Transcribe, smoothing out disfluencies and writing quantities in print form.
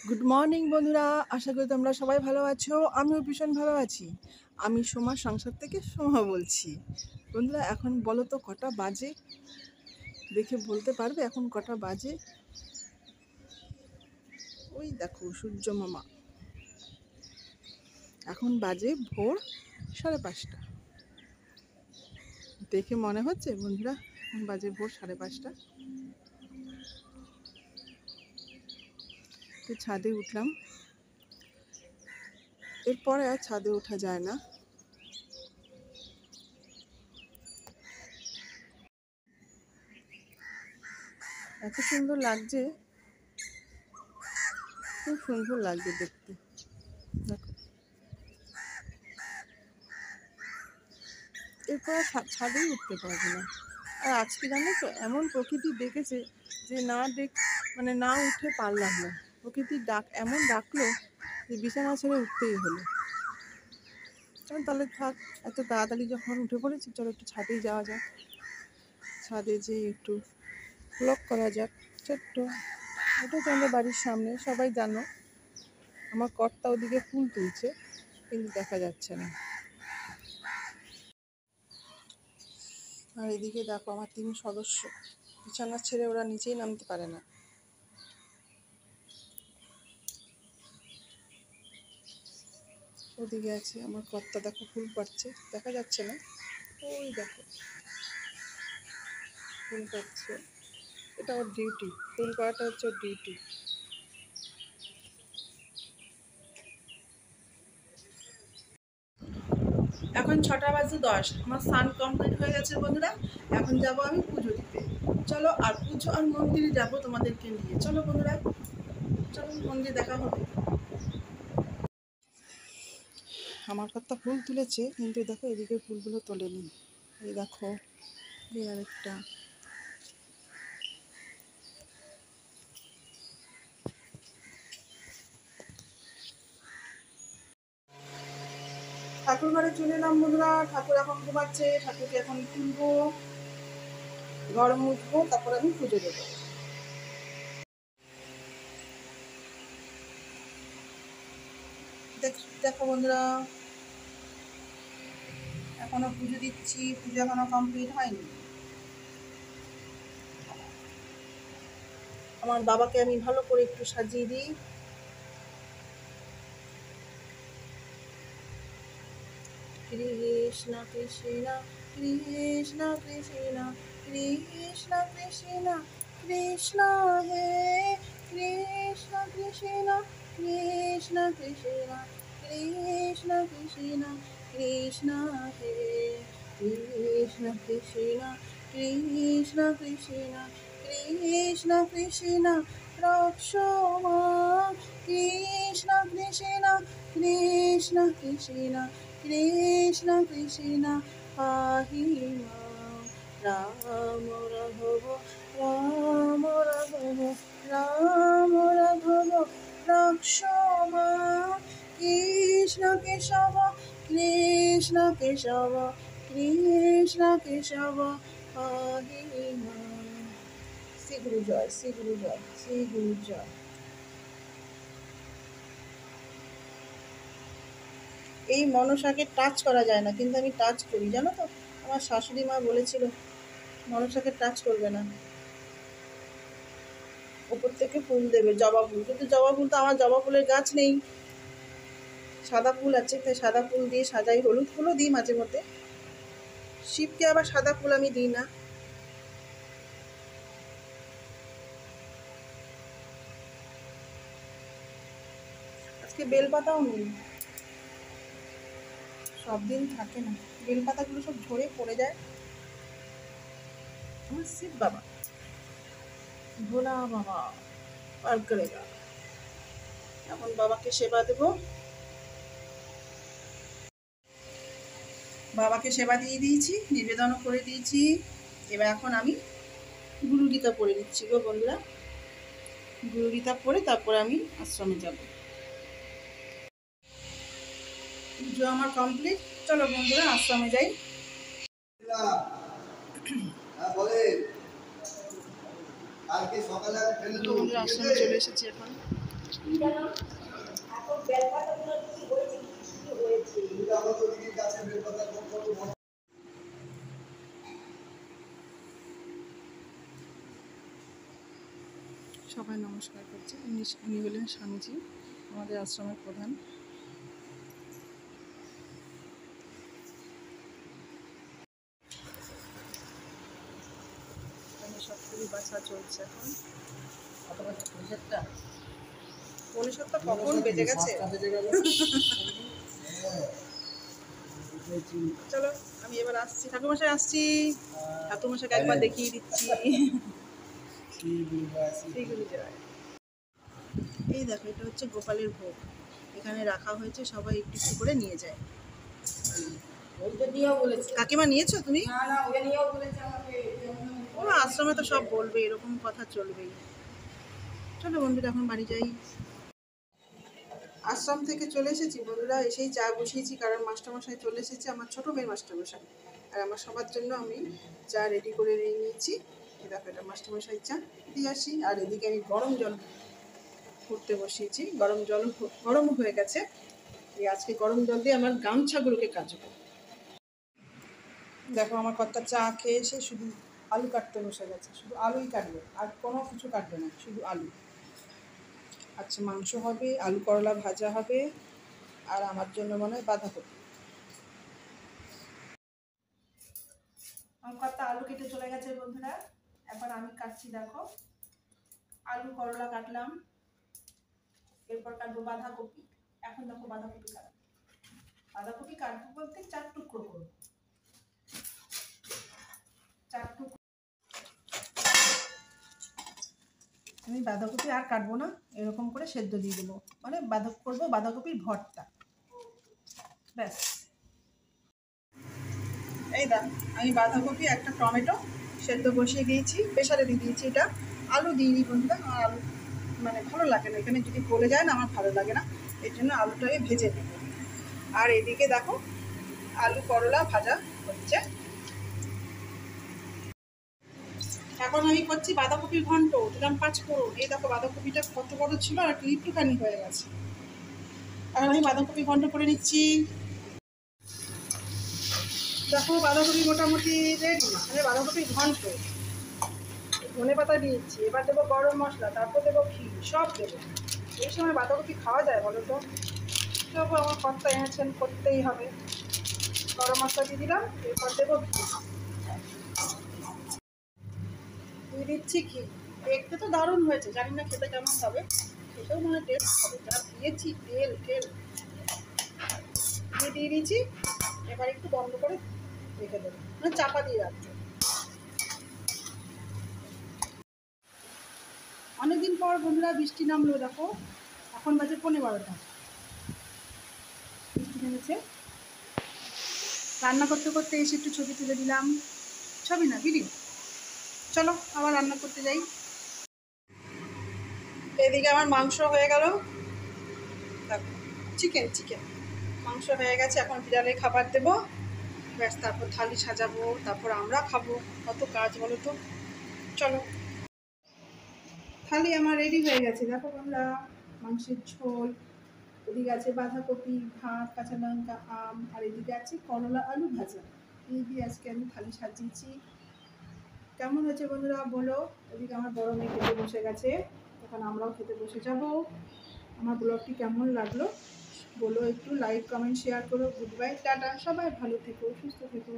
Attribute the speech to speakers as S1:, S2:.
S1: Good morning বন্ধুরা, আশা করি তোমরা সবাই ভালো আছো। আমিও ভীষণ ভালো আছি। আমি সোমা সংসার থেকে সোমা বলছি। বন্ধুরা, এখন বলো তো কটা বাজে? দেখে বলতে পারবে এখন কটা বাজে? ওই দেখো সূর্য মামা। এখন বাজে ভোর 5:30। দেখে মনে হচ্ছে বন্ধুরা এখন বাজে ভোর 5:30। তো ছাদে উঠলাম, এরপরে আর ছাদে ওঠা যায় না। এত সুন্দর লাগছে, খুব সুন্দর লাগছে দেখতে। দেখো, এরপর ছাদেই উঠতে পারবে না। আর আজকে জানো তো এমন প্রকৃতি ডেকেছে যে না উঠে পারলাম না। প্রকৃতির ডাক এমন ডাকলো যে বিছানা ছেড়ে উঠতেই হলো। তাহলে থাক, এত তাড়াতাড়ি যখন উঠে পড়েছি, চলো একটু ছাদেই যাওয়া যাক। ছাদে যেয়ে একটু ব্লগ করা যাক ছোট্ট। এটা তো আমাদের বাড়ির সামনে, সবাই জানো। আমার কর্তা ওদিকে ফুল তুলছে, কিন্তু দেখা যাচ্ছে না। আর এদিকে দেখো আমার 3 সদস্য বিছানা ছেড়ে ওরা নিচেই নামতে পারে না। ওদিকে আছে আমার কর্তা, দেখো ফুল পাড়ছে, দেখা যাচ্ছে না। ওই দেখো ফুল পাড়ছে, এটা ওর ডিউটি। ফুল পাড়াটা হচ্ছে ওর ডিউটি। এখন 6:10। আমার স্নান কমপ্লিট হয়ে গেছে বন্ধুরা। এখন যাব আমি পুজো দিতে। চলো, আর পুজো আর মন্দিরে যাব তোমাদেরকে নিয়ে। চলো বন্ধুরা, চলো মন্দিরে দেখা হবে। আমার কর্তা ফুল তুলেছে, কিন্তু দেখো এদিকে ফুলগুলো তোলেনি। এই দেখো, এই আরেকটা। ঠাকুর ঘরে চলে এলাম বন্ধুরা। ঠাকুর এখন ঘুমাচ্ছে, ঠাকুরকে এখন তুলবো, ঘর মুছবো, তারপর আমি পুজো দেবো। দেখো বন্ধুরা, এখনো পুজো দিচ্ছি, পুজো এখনো কমপ্লিট হয়নি। আমার বাবাকে আমি ভালো করে একটু সাজিয়ে দিই। কৃষ্ণ কৃষ্ণ কৃষ্ণ কৃষ্ণ কৃষ্ণ কৃষ্ণ কৃষ্ণ হে কৃষ্ণ কৃষ্ণ কৃষ্ণ কৃষ্ণ কৃষ্ণ কৃষ্ণ কৃষ্ণ হে কৃষ্ণ কৃষ্ণ কৃষ্ণ কৃষ্ণ কৃষ্ণ কৃষ্ণ রক্ষমা কৃষ্ণ কৃষ্ণ কৃষ্ণ কৃষ্ণ কৃষ্ণ কৃষ্ণ পাহি মাম রাম রাঘব রাম রাঘব রাম রাঘব রক্ষমা কৃষ্ণ কেশব কৃষ্ণ কেশব কৃষ্ণ কেশব পাহি মাম। শ্রী গুরু জয়, শ্রী গুরু জয়, শ্রী গুরু জয়। এই মনসাকে টাচ করা যায় না, কিন্তু আমি টাচ করি, জানো তো। আমার শাশুড়ি মা বলেছিল মনসাকে টাচ করবে না, ওপর থেকে ফুল দেবে, জবা ফুল। কিন্তু জবা ফুল তো আমার, জবা ফুলের গাছ নেই। সাদা ফুল আছে, তাই সাদা ফুল দিয়ে সাজাই। হলুদ ফুলও দিই মাঝে মধ্যে। শিবকে আবার সাদা ফুল আমি দিই না। আজকে বেলপাতাও নেই, সব দিন থাকে না। বেলপাতাগুলো সব ঝরে পড়ে যায়। আমার শিব বাবা, ভোলা বাবা পার করেগা। এখন বাবাকে সেবা দেব। বাবাকে সেবা দিয়ে দিয়েছি, নিবেদনও করে দিয়েছি। এবার এখন আমি গুরু গীতা পড়ে নিচ্ছি গো বন্ধুরা। গুরু গীতা পড়ে তারপরে আমি আশ্রমে যাব। পুজো আমার কমপ্লিট। চলো বন্ধুরা আশ্রমে যাই। বন্ধুরা আশ্রমে চলে এসেছি এখন। সবাই নমস্কার করছে। উনি হলেন স্বামীজি, আমাদের আশ্রমের প্রধান। এখানে সব ফুল বাছা চলছে এখন। পৌনে সাতটা কখন বেজে গেছে। চলো আমি এবার আসছি, ঠাকুরমশাই আসছি। ঠাকুরমশাইকে একবার দেখিয়ে দিচ্ছি। এই দেখো, এটা হচ্ছে গোপালের ভোগ, এখানে রাখা হয়েছে, সবাই একটু একটু করে নিয়ে যায়। কাকিমা নিয়েছো তুমি? ও আশ্রমে তো সব বলবে, এরকম কথা চলবেই। চলো বন্ধুরা এখন বাড়ি যাই। আশ্রম থেকে চলে এসেছি বন্ধুরা, এসেই চা বসিয়েছি, কারণ মাস্টারমশাই চলে এসেছে, আমার ছোটো মেয়ের মাস্টারমশাই। আর আমার সবার জন্য আমি চা রেডি করে নিয়েছি। এই দেখো, এটা মাস্টারমশাই চা দিয়ে আসি। আর এদিকে আমি গরম জল করতে বসিয়েছি, গরম হয়ে গেছে। এই আজকে গরম জল দিয়ে আমার গামছাগুলোকে কাচবো। দেখো আমার কর্তা চা খেয়ে এসে শুধু আলু কাটতে বসে গেছে, শুধু আলুই কাটবে, আর কোনো কিছু কাটবে না, শুধু আলু। আচ্ছা, মাংস হবে, আলু করলা ভাজা হবে, আর আমার জন্য মনে হয় বাঁধাকপি। আমার কর্তা আলু কেটে চলে গেছে বন্ধুরা, এখন আমি কাটছি। দেখো আলু করলা কাটলাম, এরপর কাটবো বাঁধাকপি। এখন দেখো বাঁধাকপি কাটবো বলতে 4 টুকরো করবো, 4 টুকরো। আমি বাঁধাকপি আর কাটবো না, এরকম করে সেদ্ধ দিয়ে দেবো, মানে করবো বাঁধাকপির ভর্তা, ব্যাস। এই দেখ, আমি বাঁধাকপি, একটা টমেটো সেদ্ধ বসিয়ে দিয়েছি, প্রেসারে দিয়ে দিয়েছি। এটা আলু দিইনি বন্ধুরা, আমার আলু মানে ভালো লাগে না, এখানে যদি গলে যায় না আমার ভালো লাগে না, এর জন্য আলুটাকে ভেজে নেব। আর এদিকে দেখো আলু করলা ভাজা হচ্ছে। এখন আমি করছি বাঁধাকপির ঘন্ট, দিলাম 5 ফোড়ন। এই দেখো বাঁধাকপিটা কত বড় ছিল আর একটুখানি হয়ে গেছে। এখন আমি বাঁধাকপি ঘন্ট করে নিচ্ছি। দেখো বাঁধাকপি মোটামুটি রেডি, মানে বাঁধাকপির ঘন্ট। ধনেপাতা দিয়েছি, এবার দেবো গরম মশলা, তারপর দেবো ঘি, সব দেবো। এই সময় বাঁধাকপি খাওয়া যায় বলো তো? তবু আমার কর্তা এনেছেন, করতেই হবে। গরম মশলা দিয়ে দিলাম, এরপর দেবো ঘি, দিয়ে দিচ্ছি ঘি। দেখতে তো দারুণ হয়েছে, জানি না খেতে কেমন হবে, খেতেও মনে টেস্ট হবে, যা দিয়েছি তেল দিয়ে দিয়েছি। এবার একটু বন্ধ করে রেখে দেবো, মানে চাপা দিয়ে রাখবো। অনেকদিন পর বন্ধুরা বৃষ্টি নামলো, দেখো এখন বাজে 11:15। বৃষ্টি নেমেছে। রান্না করতে করতে এসে একটু ছবি তুলে দিলাম, ছবি না ভিডিও। চলো আবার রান্না করতে যাই। এদিকে আমার মাংস হয়ে গেল, দেখো চিকেন মাংস হয়ে গেছে। এখন বিড়ালে খাবার দেবো, ব্যাস, তারপর থালি সাজাবো, তারপর আমরা খাবো। কত কাজ বলো তো। চলো, থালি আমার রেডি হয়ে গেছে। দেখো আমরা মাংসের ঝোল, এদিকে আছে বাঁধাকপি, ভাত, কাঁচা লঙ্কা, আম, আর এদিকে আছে করলা আলু ভাজা। এই দিয়ে আজকে আমি থালি সাজিয়েছি। কেমন হয়েছে বন্ধুরা বলো। এদিকে আমার বড় মেয়ে খেতে বসে গেছে, এখন আমরাও খেতে বসে যাব। আমার ব্লগটি কেমন লাগলো বলো একটু, লাইক কমেন্ট শেয়ার করো। গুড বাই, টাটা, সবাই ভালো থেকো, সুস্থ থেকো।